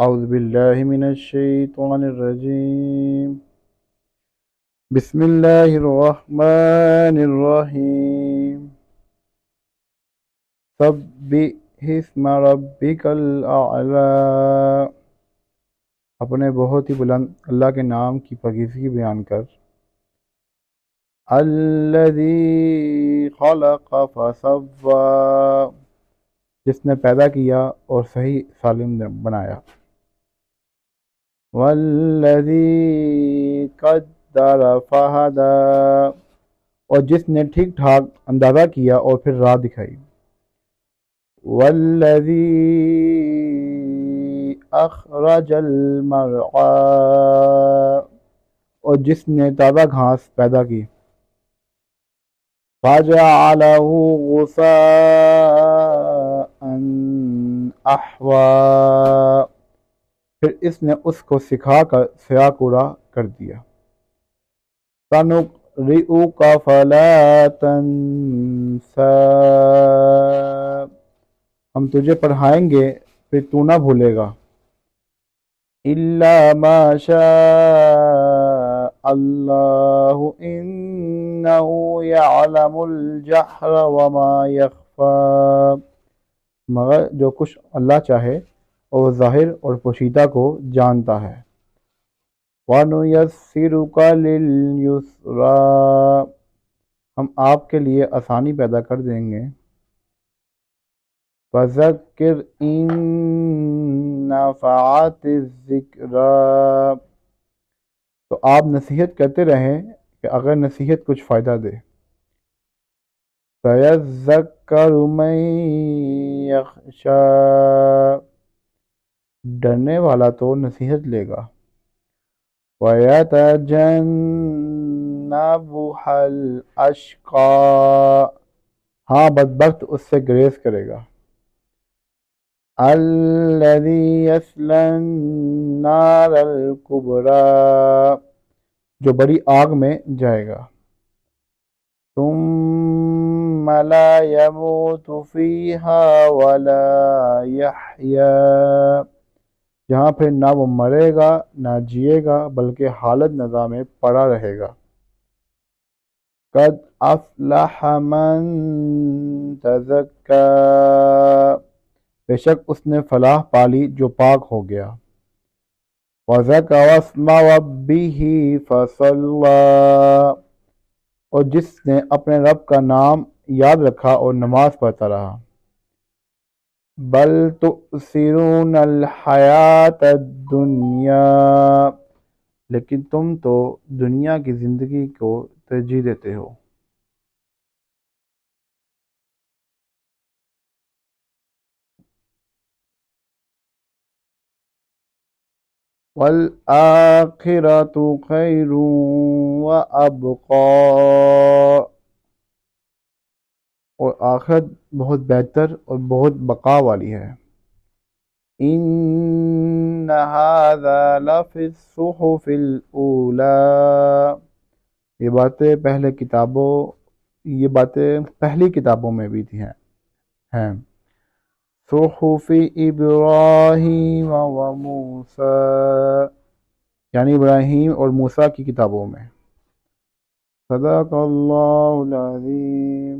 اعوذ باللہ من الشیطان الرجیم بسم اللہ الرحمن الرحیم سبح اسم ربک الاعلی، اپنے بہت ہی بلند اللہ کے نام کی پاکیزگی بیان کر۔ الذی خلق فسوی، جس نے پیدا کیا اور صحیح سالم بنایا۔ والذی قدر فہدی، اور جس نے ٹھیک ٹھاک اندازہ کیا اور پھر راہ دکھائی۔ والذی اخرج المرعی، اور جس نے تازہ گھاس پیدا کی۔ فجعلہ غثاء احوی، پھر اس نے اس کو سکھا کر سیاہ کوڑا کر دیا۔ سنقرئک فلا تنسیٰ، ہم تجھے پڑھائیں گے پھر تو نہ بھولے گا۔ الا ما شاء اللہ انہ یعلم الجہر وما یخفی، مگر جو کچھ اللہ چاہے اور وہ ظاہر اور پوشیدہ کو جانتا ہے۔ وَنُيَسِّرُكَ لِلْيُسْرَىٰ، ہم آپ کے لیے آسانی پیدا کر دیں گے۔ فَذَكِّرْ إِن نَّفَعَتِ الذِّكْرَىٰ، تو آپ نصیحت کرتے رہیں کہ اگر نصیحت کچھ فائدہ دے۔ سَيَذَّكَّرُ مَن يَخْشَىٰ، ڈرنے والا تو نصیحت لے گا۔ وَيَتَجَنَّبُهَا الْأَشْقَىٰ، ہاں بدبخت اس سے گریز کرے گا۔ الَّذِي يَصْلَى النَّارَ الْكُبْرىٰ، جو بڑی آگ میں جائے گا۔ ثُمَّ لَا يَمُوتُ فِيهَا وَلَا يَحْيَىٰ، جہاں پھر نہ وہ مرے گا نہ جیے گا بلکہ حالت نزا میں پڑا رہے گا۔ قد افلح من تزکیٰ، بے شک اس نے فلاح پالی جو پاک ہو گیا۔ وذکر اسم ربہ فصلی، اور جس نے اپنے رب کا نام یاد رکھا اور نماز پڑھتا رہا۔ بل تؤثرون الحیاۃ الدنیا، لیکن تم تو دنیا کی زندگی کو ترجیح دیتے ہو۔ والآخرۃ خیر وابقیٰ، اور آخرت بہت بہتر اور بہت بقا والی ہے۔ ان ھذا لفی الصحف الاولی، یہ باتیں پہلی کتابوں میں بھی تھی ہیں۔ صحف ابراہیم و موسیٰ، یعنی ابراہیم اور موسیٰ کی کتابوں میں۔ صدق اللہ العظیم۔